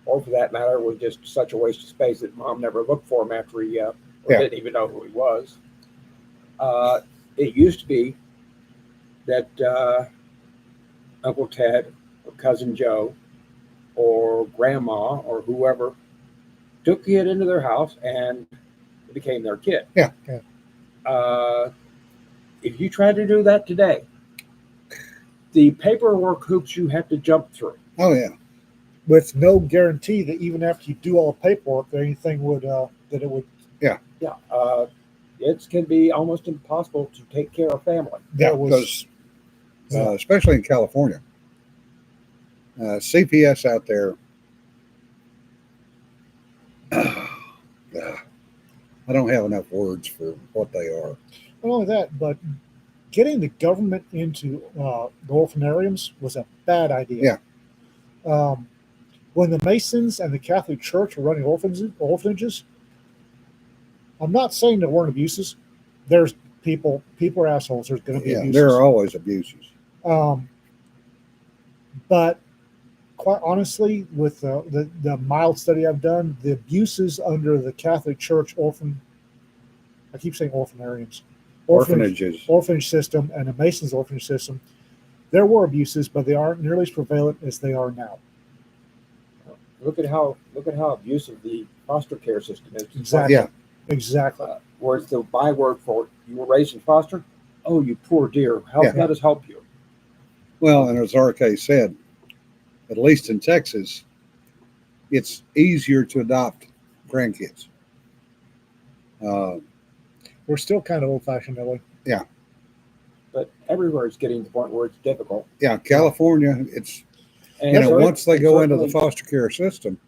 or for that matter, was just such a waste of space that mom never looked for him after he or Yeah. didn't even know who he was. It used to be that Uncle Ted or Cousin Joe or Grandma or whoever took the kid into their house and it became their kid. Yeah. If you try to do that today, the paperwork hoops you have to jump through. Oh yeah, With no guarantee that even after you do all the paperwork, that anything would that it would. It can be almost impossible to take care of family. yeah, That was- because Yeah. especially in California, CPS out there. I don't have enough words for what they are. Not only that, but getting the government into the orphanariums was a bad idea. When the Masons and the Catholic Church were running orphanages, I'm not saying there weren't abuses. There's people are assholes. There's going to be Yeah, abuses. there are always abuses. But quite honestly, with the mild study I've done, the abuses under the Catholic Church I keep saying orphanariums, orphanage system and the Masons orphanage system, there were abuses, but they aren't nearly as prevalent as they are now. Look at how abusive the foster care system is. Exactly. Yeah. Exactly. Where's the byword for you were raised in foster? Oh, you poor dear. Yeah. Let us help you. Well, and as RK said, at least in Texas, it's easier to adopt grandkids. We're still kind of old fashioned that way. But everywhere it's getting to the point where it's difficult. Yeah, California, it's And once they go into the certainly- foster care system,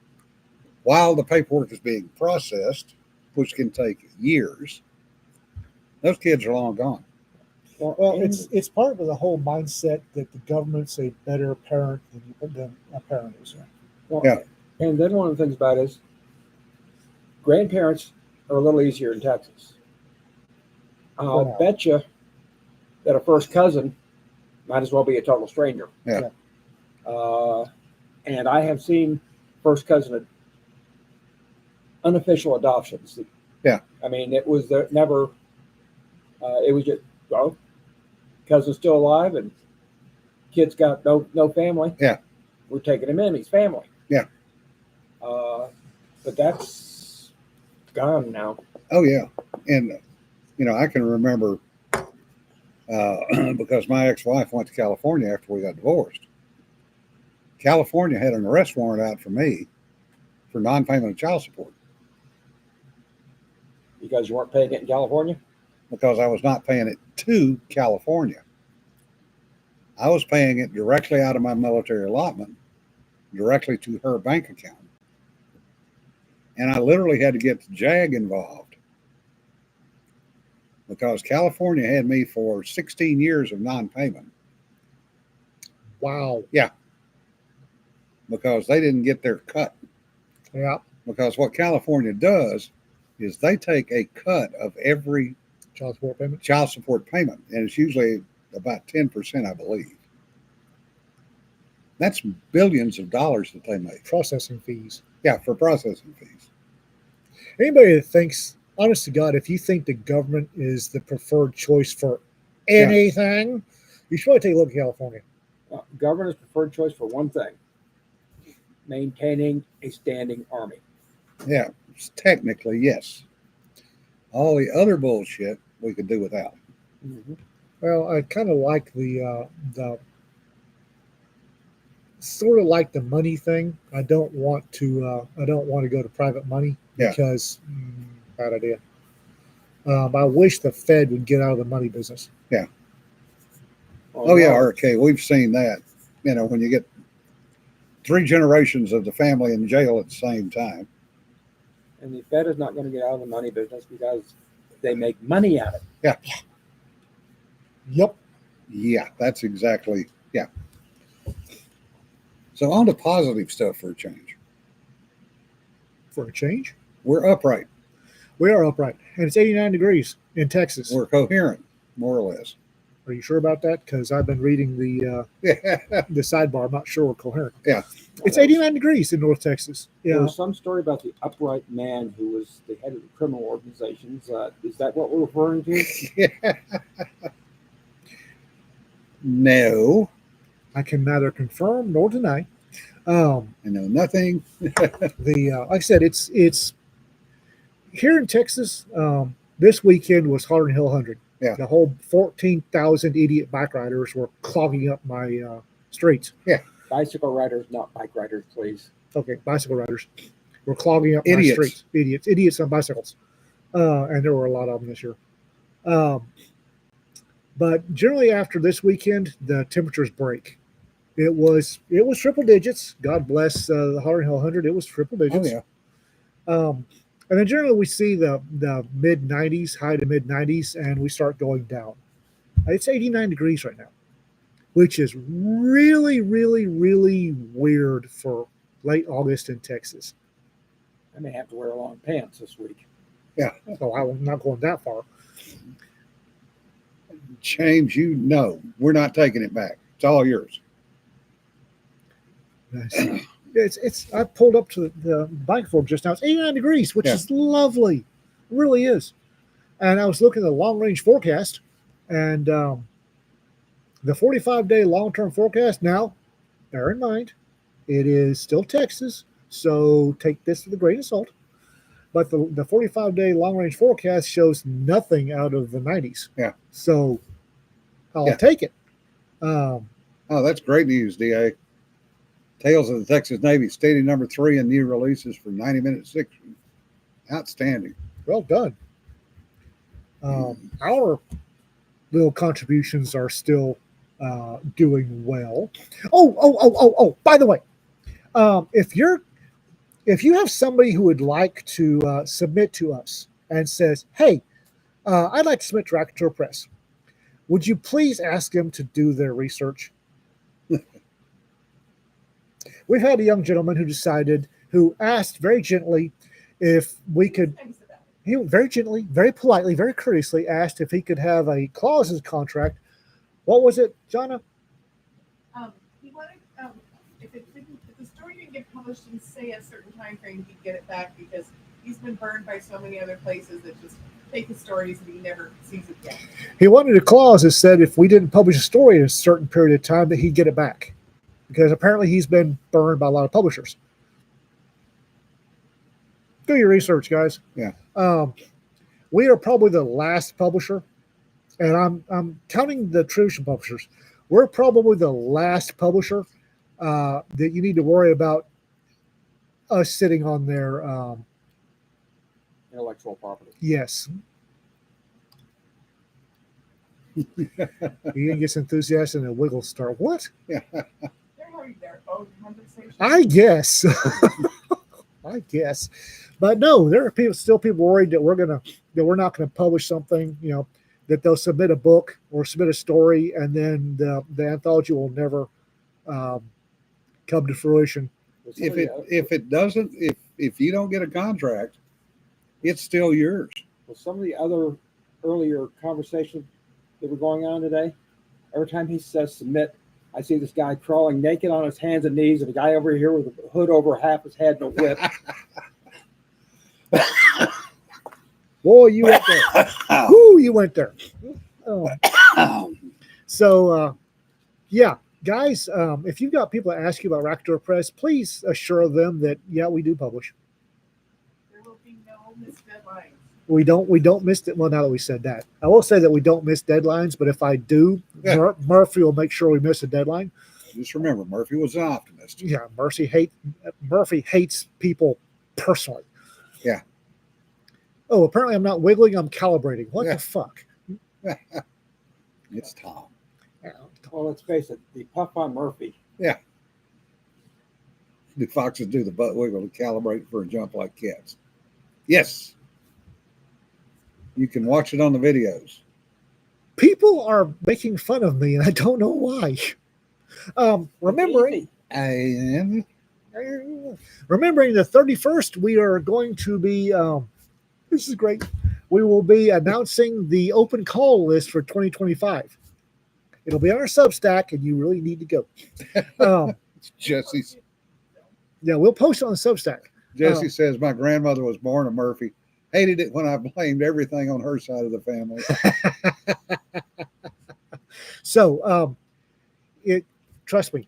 while the paperwork is being processed, which can take years, those kids are long gone. Well, it's part of the whole mindset that the government's a better parent than a parent is. Well, Yeah. And then one of the things about it is grandparents are a little easier in Texas. I'll Wow. bet you that a first cousin might as well be a total stranger. Yeah. And I have seen first cousin unofficial adoptions. Yeah. I mean, it was never, it was just, well, cousin's still alive and kid's got no family. Yeah. We're taking him in. He's family. Yeah. But that's gone now. Oh yeah, and I can remember because my ex-wife went to California after we got divorced. California had an arrest warrant out for me for non-payment of child support Because you weren't paying it in California? because I was not paying it to California. I was paying it directly out of my military allotment, directly to her bank account. And I literally had to get the JAG involved because California had me for 16 years of non-payment Wow. because they didn't get their cut. Yeah. because what California does is they take a cut of every Child support payment. child support payment, and it's usually about 10%, I believe. That's billions of dollars that they make. Processing fees. Yeah, for processing fees. Anybody that thinks, honest to God, if you think the government is the preferred choice for anything, you should probably take a look at California. Governor's preferred choice for one thing: maintaining a standing army. Yeah, technically, yes. All the other bullshit we could do without. Mm-hmm. Well, I kind of like the sort of like the money thing. I don't want to go to private money Yeah. because bad idea. I wish the Fed would get out of the money business. Oh, yeah, RK, we've seen that. You know, when you get 3 generations of the family in jail at the same time. And the Fed is not going to get out of the money business because they make money out of it. Yep. Yeah, that's exactly, yeah. So on to positive stuff for a change. For a change, We're upright. we are upright, and it's 89 degrees in Texas. We're coherent, more or less. Are you sure about that? Because I've been reading the sidebar. I'm not sure we're coherent. Yeah. It's 89 degrees in North Texas. There Yeah. was some story about the upright man who was the head of the criminal organizations. Is that what we're referring to? No, I can neither confirm nor deny. I know nothing. Like I said, it's here in Texas. This weekend was Hardin Hill 100. Yeah. The whole 14,000 idiot bike riders were clogging up my streets. Bicycle riders, not bike riders, please. Okay, bicycle riders were clogging up my Idiots. streets. Idiots on bicycles, and there were a lot of them this year. But generally, after this weekend, the temperatures break. It was triple digits. God bless the Hardin Hill 100. It was triple Oh, digits. yeah. And then generally we see the mid 90s, high to mid 90s, and we start going down. It's 89 degrees right now, which is really, really, really weird for late August in Texas. I may have to wear long pants this week. Oh, I'm not going that far. James, you know, we're not taking it back. It's all yours. It's I pulled up to the bike fork just now. It's 89 degrees, which Yeah. is lovely. It really is. And I was looking at the long range forecast, and the 45-day long term forecast. Now, bear in mind, it is still Texas, so take this with a grain of salt. But the 45-day long range forecast shows nothing out of the 90s. Yeah. So I'll Yeah. take it. Oh, that's great news, DA. Tales of the Texas Navy, stating number 3 in new releases for 90-minute fiction. Outstanding. Well done. Our little contributions are still doing well. Oh! By the way, if you have somebody who would like to submit to us and says, "Hey, I'd like to submit to Raconteur Press," would you please ask them to do their research? We've had a young gentleman who asked very gently if we could. He very gently, very politely, very courteously asked if he could have a clause in his contract. What was it, Jonna? He wanted if the story didn't get published in say a certain time frame, he'd get it back because he's been burned by so many other places that just take his stories and he never sees it again. He wanted a clause that said if we didn't publish a story in a certain period of time, that he'd get it back, because apparently he's been burned by a lot of publishers. Do your research, guys. Yeah. We are probably the last publisher, and I'm counting the traditional publishers. We're probably the last publisher that you need to worry about us sitting on their Intellectual property. yes. Ian gets enthusiastic and a wiggle start. What? They're having their own conversation. I guess. I guess. But no, there are still people worried that we're not gonna publish something, that they'll submit a book or submit a story, and then the anthology will never come to fruition. If it if you don't get a contract, it's still yours. Well, some of the other earlier conversations that were going on today, every time he says submit, I see this guy crawling naked on his hands and knees, and a guy over here with a hood over half his head and a whip. Boy, you went there. Whoo, you went there. So, yeah, guys, if you've got people that ask you about Rackdoor Press, please assure them that, yeah, we do publish. There will be no missed deadlines. We don't miss it. Well, now that we said that, I will say that we don't miss deadlines, but if I do, Yeah. Murphy will make sure we miss a deadline. Just remember, Murphy was an optimist. Yeah, Murphy hates people personally. Yeah. Oh, apparently I'm not wiggling. I'm calibrating. What Yeah. the fuck? It's Tom. Well, let's face it, the puff on Murphy. Do foxes do the butt wiggle to calibrate for a jump like cats? Yes. You can watch it on the videos. People are making fun of me, and I don't know why. Remembering Easy. And the 31st, we are going to be. This is great. We will be announcing the open call list for 2025. It'll be on our Substack, and you really need to go. Jesse We'll post it on the Substack. says, my grandmother was born a Murphy. Hated it when I blamed everything on her side of the family. So, trust me,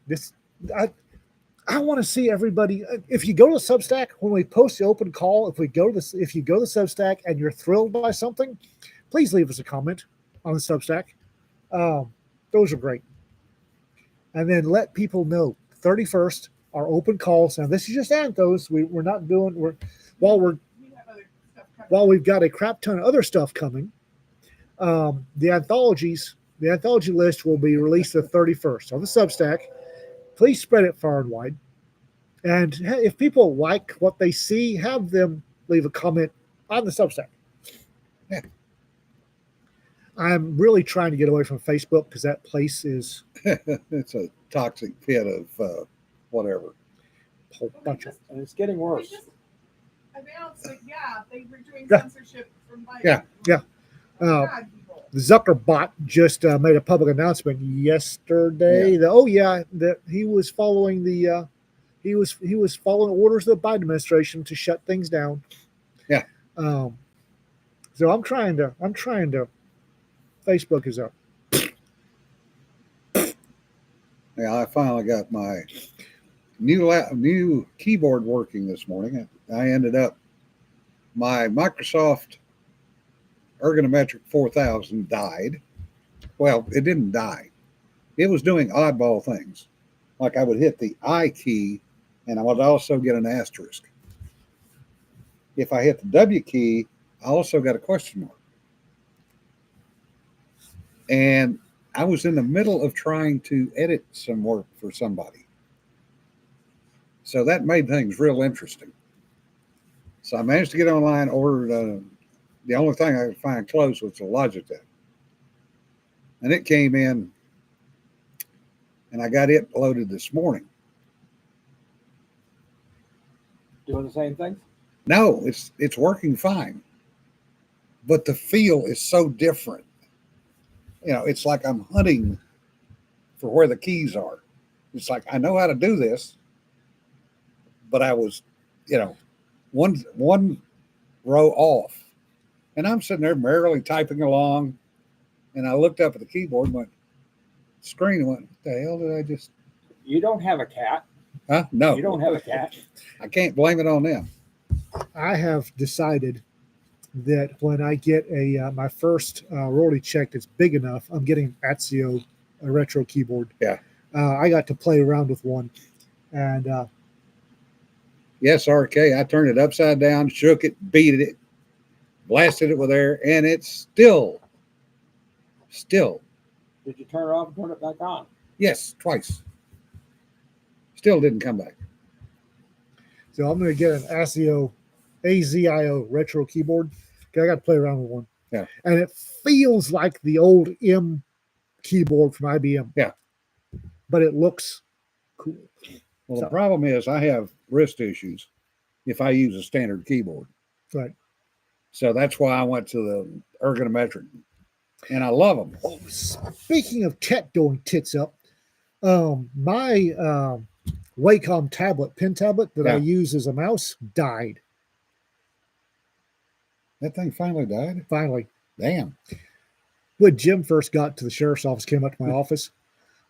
I want to see everybody. If you go to Substack when we post the open call, if you go to Substack and you're thrilled by something, please leave us a comment on the Substack. Those are great. And then let people know 31st our open calls. Now this is just Anthos. We're not doing. We have other stuff coming. While we've got a crap ton of other stuff coming. The anthology list will be released the 31st on the Substack. Please spread it far and wide. And if people like what they see, have them leave a comment on the Substack. Yeah. I'm really trying to get away from Facebook because that place is It's a toxic pit of whatever. a whole bunch of. And it's getting They worse. just announced that, they were doing Yeah. censorship from Biden. Yeah. Oh, God, people. The Zuckerbot just made a public announcement yesterday that he was following he was following orders of the Biden administration to shut things down. Yeah. So I'm trying to. Facebook is up. Yeah, I finally got my new keyboard working this morning. I ended up my Microsoft Ergonometric 4000 died. Well, it didn't die. It was doing oddball things. Like I would hit the I key and I would also get an asterisk. If I hit the W key, I also got a question mark. And I was in the middle of trying to edit some work for somebody. So that made things real interesting. So I managed to get online, ordered the only thing I could find close was a Logitech. And it came in, and I got it loaded this morning. Doing the same thing? No, it's working fine. But the feel is so different. It's like I'm hunting for where the keys are. It's like I know how to do this, but I was, one row off. And I'm sitting there merrily typing along, and I looked up at the keyboard and went, screen and went, what the hell did I just? You don't have a cat. Huh? No. You don't have a cat. I can't blame it on them. I have decided that when I get my first royalty check that's big enough, I'm getting Azio, a retro keyboard. Yeah. I got to play around with one, and Yes, RK. I turned it upside down, shook it, beat it, blasted it with air, and it's still. Did you turn it off and turn it back on? Yes, twice. Still didn't come back. so I'm going to get an AZIO retro keyboard. 'Cause I got to play around with one. Yeah. And it feels like the old M keyboard from IBM. Yeah. But it looks cool. Well, So- the problem is I have wrist issues, if I use a standard keyboard. Right. So that's why I went to the ergonometric, and I love them. Oh, speaking of tech going tits up, my Wacom tablet, pen tablet that I Yeah. use as a mouse died. That thing finally died. Finally, Damn. when Jim first got to the sheriff's office, came up to my office.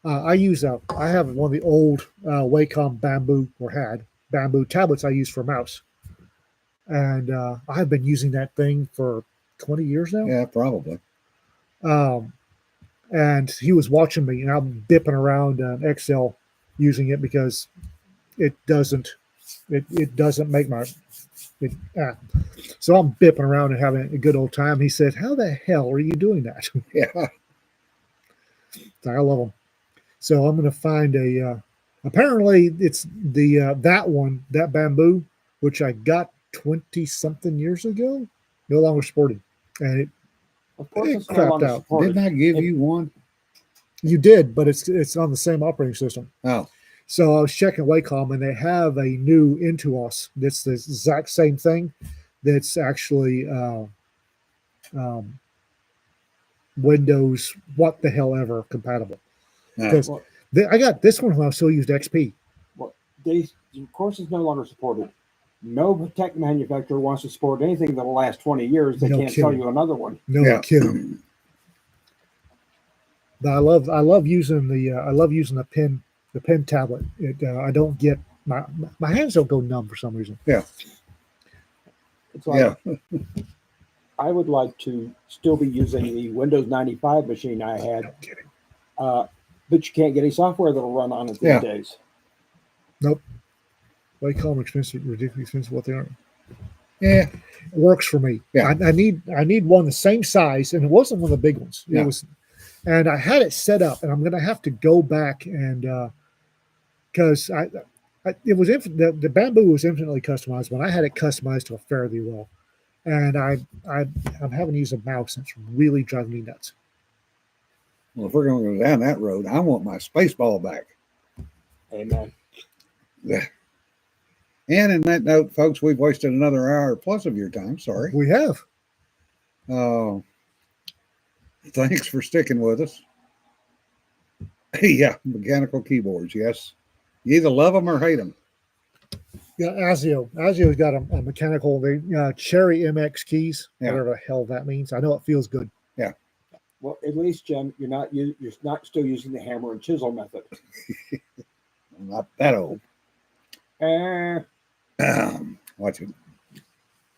I have one of the old Wacom bamboo tablets I use for a mouse, and I've been using that thing for 20 years now. Yeah, probably. And he was watching me, and I'm bipping around on Excel using it because it doesn't make my so I'm bipping around and having a good old time. He said, "How the hell are you doing that?" Yeah. I love them. So I'm going to find apparently it's the that bamboo, which I got 20 something years ago, no longer sporting, and it Of course, It it's no crapped longer out. supported. Didn't I give you one? you did, but it's on the same operating system. Oh, So I was checking Wacom, and they have a new Intuos that's the exact same thing. That's actually Windows what the hell ever compatible. no. Because Well, I got this one when I still used XP. of course, it's no longer supported. No tech manufacturer wants to support anything that'll last 20 years. They No can't sell kidding. you another one. No Yeah. kidding. But I love using the pen tablet. I don't get my hands don't go numb for some reason. It's like Yeah. I would like to still be using the Windows 95 machine I had, No kidding. but you can't get any software that'll run on it these Yeah. days. They call them expensive, ridiculously expensive. What they are. Yeah. It works for me. Yeah. I need one the same size, and it wasn't one of the big ones. It Yeah. was, and I had it set up, and I'm going to have to go back and because it was the bamboo was infinitely customized, but I had it customized to a fairly well, and I'm having to use a mouse, and it's really driving me nuts. Well, if we're going to go down that road, I want my space ball back. Amen. Yeah. And in that note, folks, we've wasted another hour plus of your time. Sorry. We have. Thanks for sticking with us. Yeah, mechanical keyboards. Yes, you either love them or hate them. Yeah, Azio's got a mechanical, Cherry MX keys, Yeah. whatever the hell that means. I know it feels good. Well, at least, Jim, you're not still using the hammer and chisel method. I'm not that old. Watch it.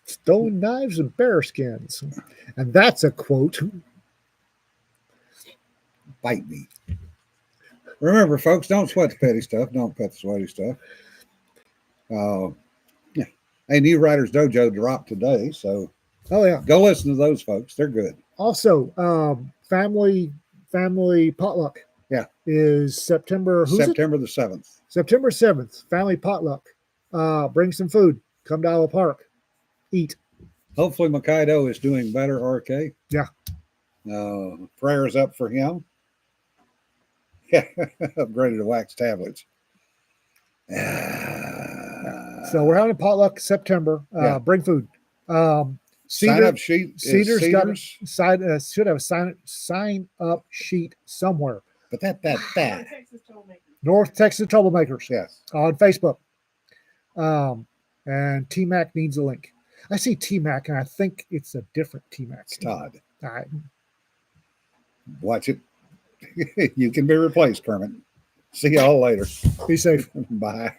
Stone knives and bear skins. And that's a quote. Bite me. Remember, folks, don't sweat the petty stuff. Don't pet the sweaty stuff. Yeah. Hey, New Writers Dojo dropped today, so Oh, yeah. go listen to those folks. They're good. Also, family potluck. Yeah. Is September. Who's it? September the 7th. September 7th. Family potluck. Bring some food. Come to Iowa Park. Eat. Hopefully, Makaido is doing better, RK. Yeah. Prayers up for him. Yeah, upgraded to wax tablets. So we're having a potluck September. Yeah. Bring food. Sign Cedar, up sheet. Cedar's Is got a Cedars, should have a sign up sheet somewhere. but that. Texas Tollmaker. North Texas Troublemakers Yes. on Facebook. And T-Mac needs a link. I see T-Mac, and I think it's a different T-Mac. It's Todd. All right. Watch it. You can be replaced, Kermit. See y'all later. Be safe. Bye.